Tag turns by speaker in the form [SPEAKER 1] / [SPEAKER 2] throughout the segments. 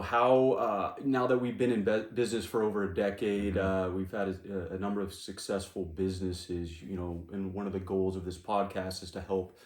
[SPEAKER 1] How now that we've been in business for over a decade,
[SPEAKER 2] Mhm.
[SPEAKER 1] we've had a number of successful businesses. And one of the goals of this podcast is to help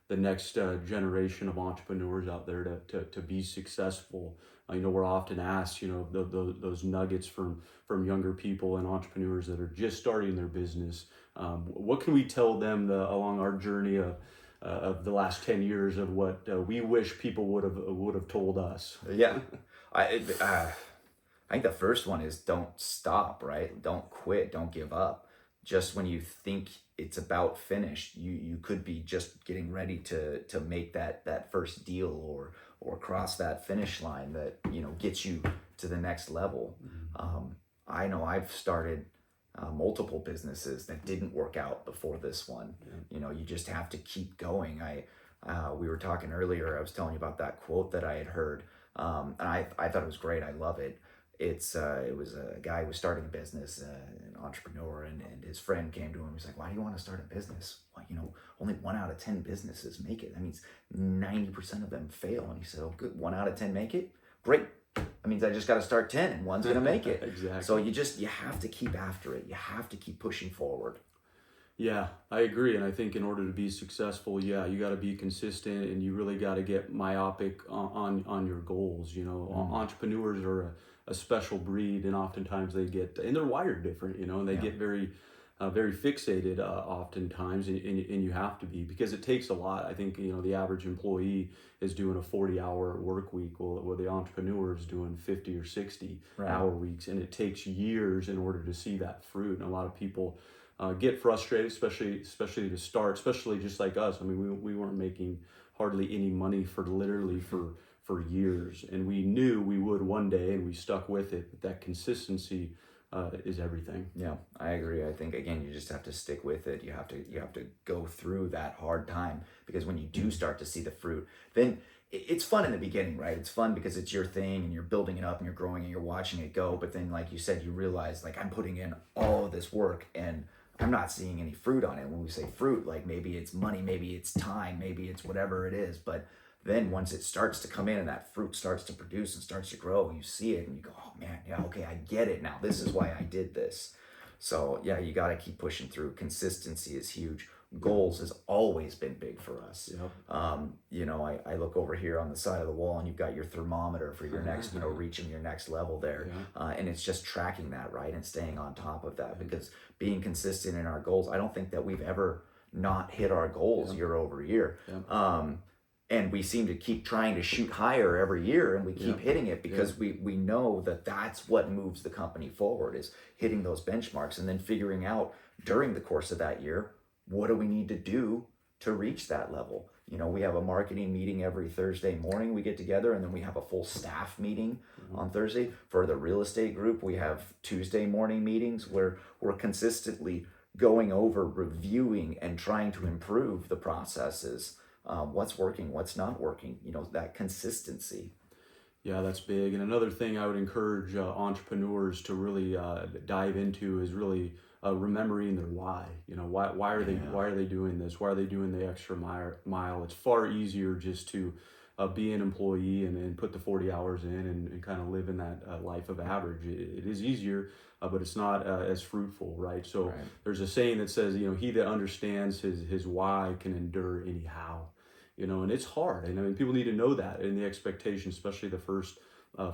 [SPEAKER 1] the next generation of entrepreneurs out there to be successful. We're often asked, those nuggets from younger people and entrepreneurs that are just starting their business. What can we tell them along our journey of the last 10 years of what we wish people would have told us?
[SPEAKER 2] Yeah, I think the first one is don't stop, right? Don't quit, don't give up. Just when you think it's about finished, you could be just getting ready to make that first deal or cross that finish line that gets you to the next level. Um, I know I've started multiple businesses that didn't work out before this one. You just have to keep going. We were talking earlier. I was telling you about that quote that I had heard, and I thought it was great. I love it. It was a guy who was starting a business, an entrepreneur, and his friend came to him. He's like, "Why do you want to start a business? Well, only 1 out of 10 businesses make it. That means 90% of them fail." And he said, "Oh, good. 1 out of 10 make it. Great. That means I just got to start 10, and one's gonna make it." So
[SPEAKER 1] Exactly.
[SPEAKER 2] you have to keep after it. You have to keep pushing forward.
[SPEAKER 1] Yeah, I agree. And I think in order to be successful, yeah, you got to be consistent and you really got to get myopic on your goals.
[SPEAKER 2] Mm,
[SPEAKER 1] Entrepreneurs are a special breed, and oftentimes and they're wired different, and they
[SPEAKER 2] yeah.
[SPEAKER 1] get very fixated oftentimes, and you have to be because it takes a lot. I think, the average employee is doing a 40-hour work week, while the entrepreneur is doing 50 or 60
[SPEAKER 2] Right.
[SPEAKER 1] hour weeks, and it takes years in order to see that fruit. And a lot of people get frustrated, especially to start, especially just like us. I mean, we weren't making hardly any money for literally for years, and we knew we would one day, and we stuck with it. But that consistency is everything.
[SPEAKER 2] Yeah, I agree. I think again, you just have to stick with it. You have to go through that hard time because when you do start to see the fruit, then it's fun in the beginning, right? It's fun because it's your thing and you're building it up and you're growing and you're watching it go. But then, like you said, you realize like I'm putting in all of this work and I'm not seeing any fruit on it. When we say fruit, like maybe it's money, maybe it's time, maybe it's whatever it is. But then once it starts to come in and that fruit starts to produce and starts to grow, you see it and you go, oh man, yeah, okay, I get it now. This is why I did this. So yeah, you got to keep pushing through. Consistency is huge. Goals has always been big for us.
[SPEAKER 1] Yep.
[SPEAKER 2] I look over here on the side of the wall and you've got your thermometer for your next, reaching your next level there.
[SPEAKER 1] Yeah.
[SPEAKER 2] And it's just tracking that, right? And staying on top of that because being consistent in our goals, I don't think that we've ever not hit our goals
[SPEAKER 1] Yeah.
[SPEAKER 2] year over year.
[SPEAKER 1] Yeah.
[SPEAKER 2] And we seem to keep trying to shoot higher every year and we keep
[SPEAKER 1] Yeah.
[SPEAKER 2] hitting it
[SPEAKER 1] Yeah.
[SPEAKER 2] because we know that that's what moves the company forward is hitting those benchmarks and then figuring out during the course of that year what do we need to do to reach that level. We have a marketing meeting every Thursday morning. We get together and then we have a full staff meeting on Thursday. For the real estate group, we have Tuesday morning meetings where we're consistently going over, reviewing, and trying to improve the processes, what's working, what's not working, that consistency.
[SPEAKER 1] Yeah, that's big. And another thing I would encourage entrepreneurs to really dive into is really remembering their why. Why are they
[SPEAKER 2] Yeah.
[SPEAKER 1] why are they doing this? Why are they doing the extra mile? It's far easier just to be an employee and put the 40 hours in and kind of live in that life of average. It is easier, but it's not as fruitful, right? So
[SPEAKER 2] Right.
[SPEAKER 1] there's a saying that says, he that understands his why can endure any how. And it's hard. And I mean, people need to know that. And the expectation, especially the first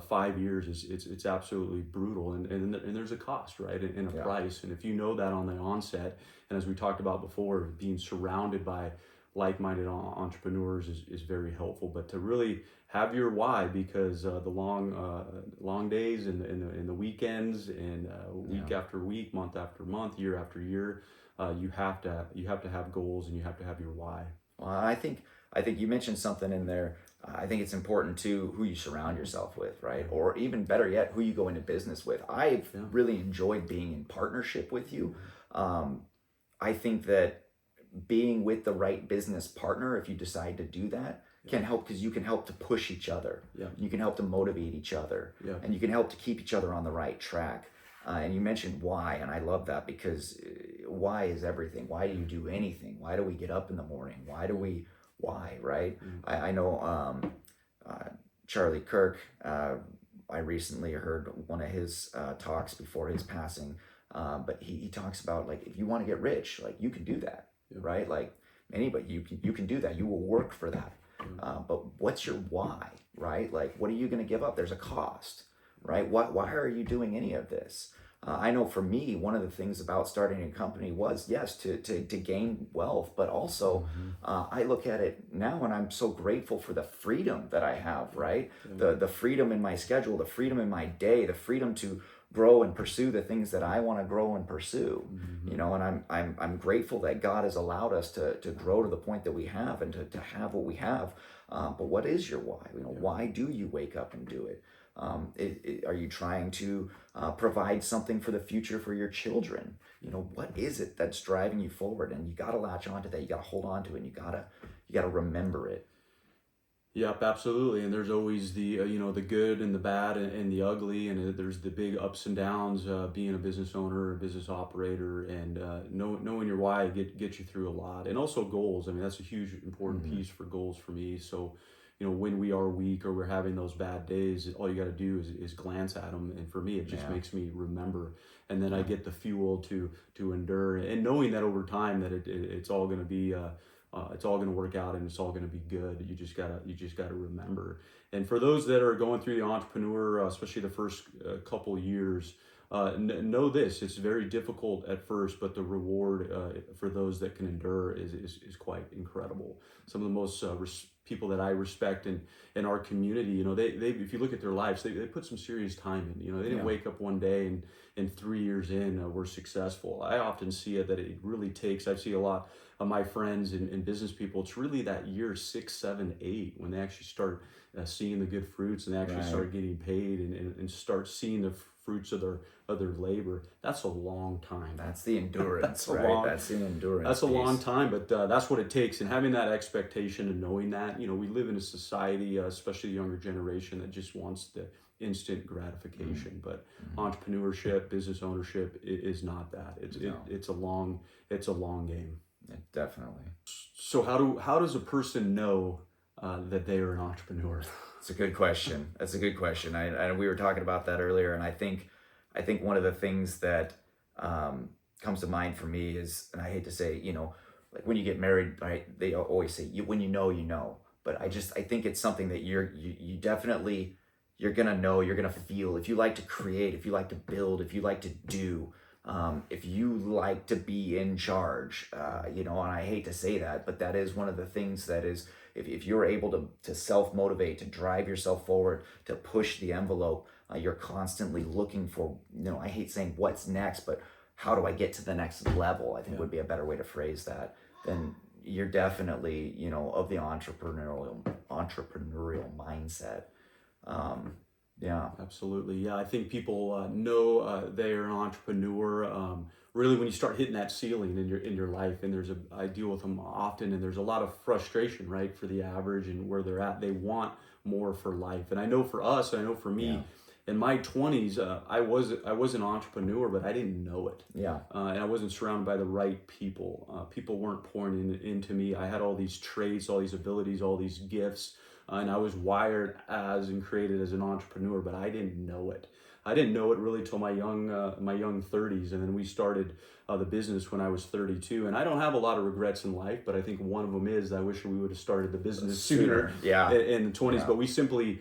[SPEAKER 1] 5 years, it's absolutely brutal. And there's a cost, right? And a
[SPEAKER 2] Yeah.
[SPEAKER 1] price. And if you know that on the onset, and as we talked about before, being surrounded by like-minded entrepreneurs is very helpful. But to really have your why, because the long days and the weekends and week
[SPEAKER 2] Yeah.
[SPEAKER 1] after week, month after month, year after year, you have to have goals and you have to have your why.
[SPEAKER 2] Well, I think you mentioned something in there. I think it's important too who you surround yourself with, right? Or even better yet, who you go into business with. I've
[SPEAKER 1] Yeah.
[SPEAKER 2] really enjoyed being in partnership with you. Um, I think that being with the right business partner, if you decide to do that,
[SPEAKER 1] Yeah.
[SPEAKER 2] can help because you can help to push each other.
[SPEAKER 1] Yeah.
[SPEAKER 2] You can help to motivate each other,
[SPEAKER 1] Yeah.
[SPEAKER 2] and you can help to keep each other on the right track. And you mentioned why, and I love that because why is everything. Why do you do anything? Why do we get up in the morning? Why, right?
[SPEAKER 1] Mm.
[SPEAKER 2] I know uh, Charlie Kirk I recently heard one of his talks before his passing, but he talks about like if you want to get rich, like you can do that,
[SPEAKER 1] Yeah.
[SPEAKER 2] right? Like anybody, you can do that. You will work for that. But what's your why, right? Like what are you going to give up? There's a cost, right? Why are you doing any of this? I know for me, one of the things about starting a company was, yes, to gain wealth, but also I look at it now and I'm so grateful for the freedom that I have, right? The freedom in my schedule, the freedom in my day, the freedom to grow and pursue the things that I want to grow and pursue. You know, and I'm grateful that God has allowed us to grow to the point that we have and to have what we have. But what is your why? You know, why do you wake up and do it? Are you trying to provide something for the future for your children? You know, what is it that's driving you forward? And you got to latch onto that. You got to hold on to it. And you gotta remember it.
[SPEAKER 1] Yep, absolutely. And there's always the the good and the bad and the ugly, and there's the big ups and downs. Being a business owner, a business operator, and knowing your why get you through a lot, and also goals. I mean, that's a huge important piece for goals for me. So, when we are weak or we're having those bad days, all you got to do is glance at them, and for me, it just makes me remember, and then I get the fuel to endure, and knowing that over time that it's all going to be. It's all going to work out and it's all going to be good. You just gotta remember. And for those that are going through the entrepreneur, especially the first couple years, know this: it's very difficult at first, but the reward for those that can endure is quite incredible. Some of the most people that I respect in our community, they if you look at their lives, they put some serious time in. They didn't wake up one day and 3 years in we're successful. I often see it that it really takes. I see a lot of my friends and business people. It's really that year 6, 7, 8 when they actually start seeing the good fruits and they actually start getting paid and start seeing the fruits of their labor. That's a long time.
[SPEAKER 2] That's the endurance, right? That's the endurance.
[SPEAKER 1] That's a long time, but that's what it takes. And having that expectation and knowing that, we live in a society, especially the younger generation, that just wants the instant gratification. But entrepreneurship, business ownership is not that. It's a long game.
[SPEAKER 2] Yeah, definitely.
[SPEAKER 1] So how does a person know that they are an entrepreneur?
[SPEAKER 2] It's a good question. That's a good question. I we were talking about that earlier, and I think one of the things that comes to mind for me is, and I hate to say, like when you get married, right? They always say, when you know, you know. But I think it's something that you definitely, you're gonna know, you're gonna feel. If you like to create, if you like to build, if you like to do, if you like to be in charge, and I hate to say that, but that is one of the things that is, if you're able to self-motivate, to drive yourself forward, to push the envelope, you're constantly looking for, I hate saying what's next, but how do I get to the next level, I think would be a better way to phrase that. Then you're definitely, of the entrepreneurial mindset. Yeah.
[SPEAKER 1] Absolutely. Yeah, I think people know they are an entrepreneur. Really, when you start hitting that ceiling in your life, and I deal with them often, and there's a lot of frustration, right, for the average and where they're at. They want more for life, and I know for us, I know for me, in my 20s, I was an entrepreneur, but I didn't know it.
[SPEAKER 2] Yeah.
[SPEAKER 1] And I wasn't surrounded by the right people. People weren't pouring into me. I had all these traits, all these abilities, all these gifts. And I was wired as and created as an entrepreneur, but I didn't know it. I didn't know it really till my young 30s, and then we started the business when I was 32. And I don't have a lot of regrets in life, but I think one of them is I wish we would have started the business sooner.
[SPEAKER 2] Yeah.
[SPEAKER 1] In the 20s, but we simply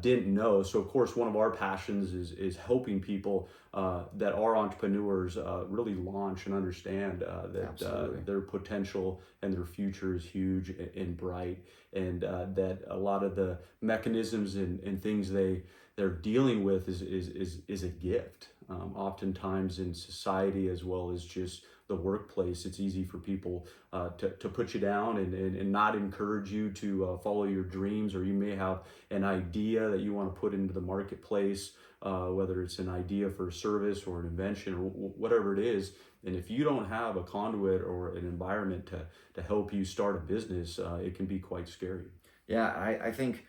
[SPEAKER 1] didn't know. So of course, one of our passions is helping people that are entrepreneurs really launch and understand that their potential and their future is huge and bright, and that a lot of the mechanisms and things they're dealing with is a gift. Oftentimes in society, as well as just the workplace, it's easy for people to put you down and not encourage you to follow your dreams, or you may have an idea that you want to put into the marketplace, whether it's an idea for a service or an invention or whatever it is. And if you don't have a conduit or an environment to help you start a business, it can be quite scary.
[SPEAKER 2] Yeah, I think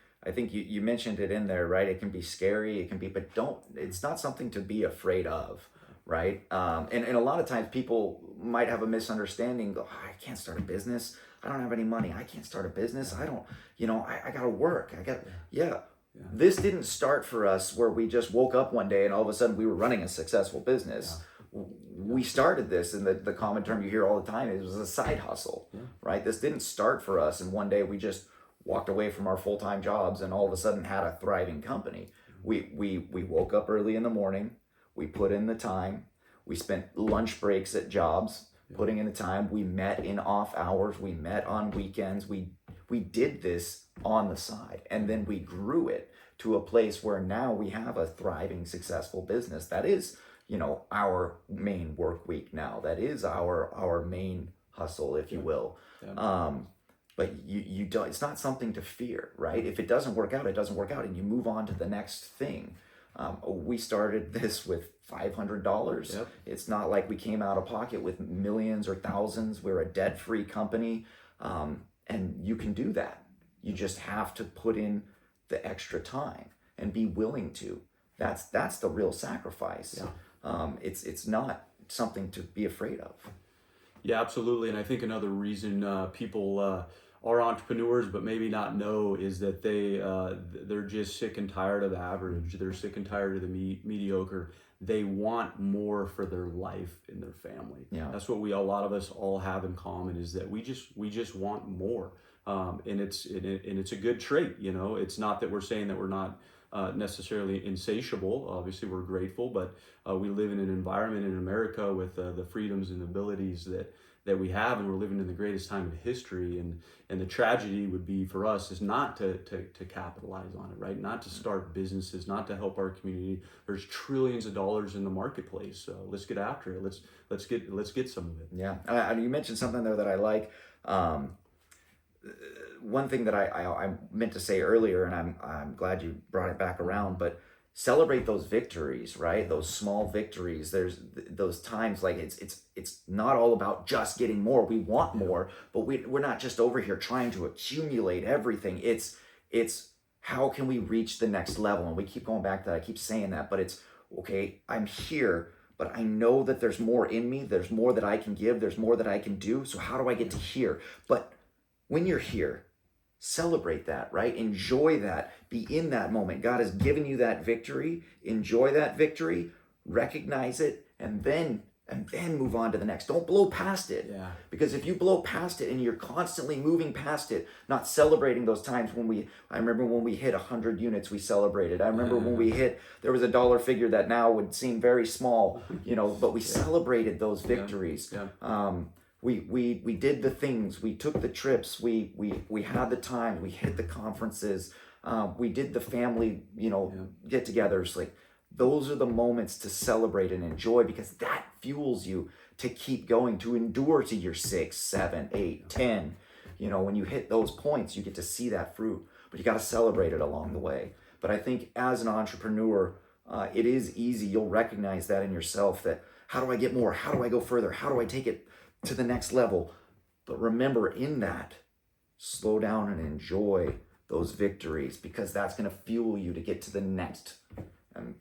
[SPEAKER 2] you mentioned it in there, right? It can be scary, it can be, but it's not something to be afraid of, right? And a lot of times people might have a misunderstanding, go, oh, I can't start a business. I don't have any money. I can't start a business. I don't, I got to work. This didn't start for us where we just woke up one day and all of a sudden we were running a successful business. We started this, and the common term you hear all the time, it was a side hustle, right? This didn't start for us, and one day we just walked away from our full-time jobs and all of a sudden had a thriving company. We woke up early in the morning, we put in the time, we spent lunch breaks at jobs, putting in the time, we met in off hours, we met on weekends, we did this on the side, and then we grew it to a place where now we have a thriving, successful business that is, our main work week now. That is our main hustle, if you will. But you don't. It's not something to fear, right? If it doesn't work out, it doesn't work out, and you move on to the next thing. We started this with $500. It's not like we came out of pocket with millions or thousands. We're a debt-free company, and you can do that. You just have to put in the extra time and be willing to. That's the real sacrifice. It's not something to be afraid of.
[SPEAKER 1] Yeah, absolutely. And I think another reason people are entrepreneurs but maybe not know is that they're just sick and tired of average. They're sick and tired of the mediocre. They want more for their life and their family. That's what a lot of us all have in common, is that we just want more. And it's a good trait. It's not that we're saying that we're not necessarily insatiable. Obviously, we're grateful, but we live in an environment in America with the freedoms and abilities that we have, and we're living in the greatest time of history. And the tragedy would be for us is not to capitalize on it, right? Not to start businesses, not to help our community. There's trillions of dollars in the marketplace, so let's get after it. Let's get some of it.
[SPEAKER 2] Yeah, you mentioned something there that I like. One thing that I meant to say earlier, and I'm glad you brought it back around, but celebrate those victories, right? Those small victories. There's those times, like it's not all about just getting more. We want more, but we're not just over here trying to accumulate everything. It's how can we reach the next level? And we keep going back to that. I keep saying that, but it's okay. I'm here, but I know that there's more in me. There's more that I can give. There's more that I can do. So how do I get to here? But when you're here, celebrate that, right? Enjoy that. Be in that moment. God has given you that victory. Enjoy that victory. Recognize it, and then move on to the next. Don't blow past it. Because if you blow past it and you're constantly moving past it, not celebrating those times I remember when we hit 100 units, we celebrated. I remember when we hit, there was a dollar figure that now would seem very small, but we celebrated those victories. We did the things, we took the trips, we had the time, we hit the conferences, we did the family, get-togethers. Like, those are the moments to celebrate and enjoy, because that fuels you to keep going, to endure to your 6, 7, 8, 10. When you hit those points, you get to see that fruit, but you got to celebrate it along the way. But I think as an entrepreneur, it is easy. You'll recognize that in yourself, that how do I get more? How do I go further? How do I take it to the next level? But remember, in that, slow down and enjoy those victories, because that's going to fuel you to get to the next.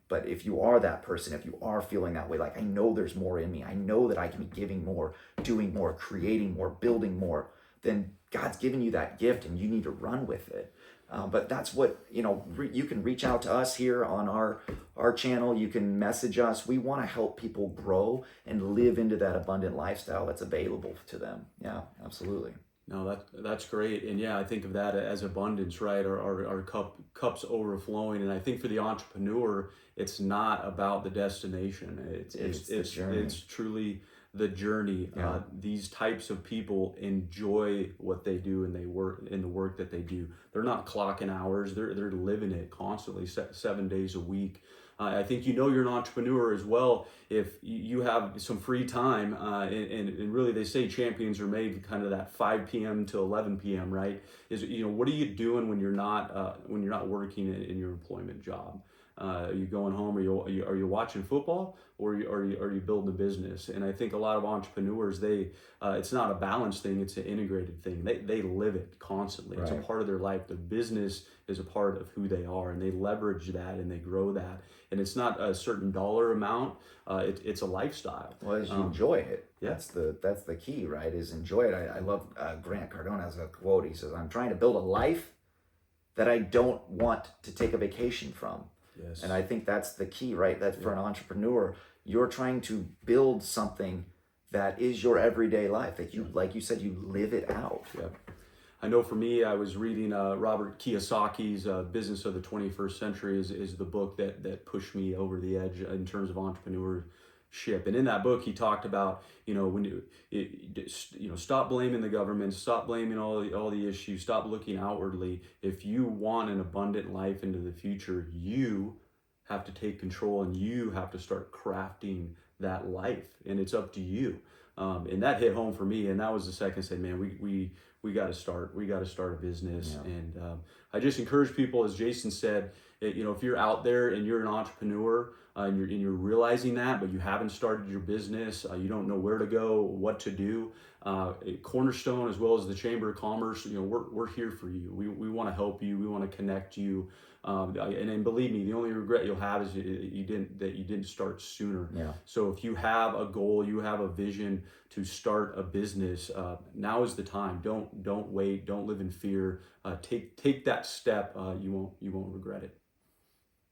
[SPEAKER 2] But if you are that person, if you are feeling that way, like, I know there's more in me, I know that I can be giving more, doing more, creating more, building more, then God's given you that gift and you need to run with it. But that's what, you can reach out to us here on our channel. You can message us. We want to help people grow and live into that abundant lifestyle that's available to them. Yeah, absolutely.
[SPEAKER 1] No, that's great. And yeah, I think of that as abundance, right? Our cup's overflowing. And I think for the entrepreneur, it's not about the destination. It's the journey. It's truly the journey. These types of people enjoy what they do, and they work in the work that they do. They're not clocking hours. They're living it constantly, 7 days a week. I think you're an entrepreneur as well if you have some free time, and really they say champions are made kind of that 5 p.m. to 11 p.m. right? Is what are you doing when you're not working in your employment job? Are you going home? Are you watching football, or are you building a business? And I think a lot of entrepreneurs, it's not a balanced thing; it's an integrated thing. They live it constantly. Right. It's a part of their life. Their business is a part of who they are, and they leverage that and they grow that. And it's not a certain dollar amount. It's a lifestyle.
[SPEAKER 2] Well, as you enjoy it, that's the key, right? Is enjoy it. I love Grant Cardone has a quote. He says, "I'm trying to build a life that I don't want to take a vacation from.
[SPEAKER 1] Yes.
[SPEAKER 2] And I think that's the key, right? That for an entrepreneur, you're trying to build something that is your everyday life, that you, like you said, you live it out.
[SPEAKER 1] Yeah. I know for me, I was reading Robert Kiyosaki's Business of the 21st Century is the book that pushed me over the edge in terms of entrepreneurship. And in that book, he talked about, when stop blaming the government, stop blaming all the issues, stop looking outwardly. If you want an abundant life into the future, you have to take control and you have to start crafting that life, and it's up to you. And that hit home for me, and that was the second say, man, we got to start a business.
[SPEAKER 2] Yeah.
[SPEAKER 1] And I just encourage people, as Jason said, if you're out there and you're an entrepreneur, and you're realizing that, but you haven't started your business, you don't know where to go, what to do. Cornerstone, as well as the Chamber of Commerce, we're here for you. We want to help you. We want to connect you. And believe me, the only regret you'll have is you didn't start sooner.
[SPEAKER 2] Yeah.
[SPEAKER 1] So if you have a goal, you have a vision to start a business, now is the time. Don't wait. Don't live in fear. Take that step. You won't regret it.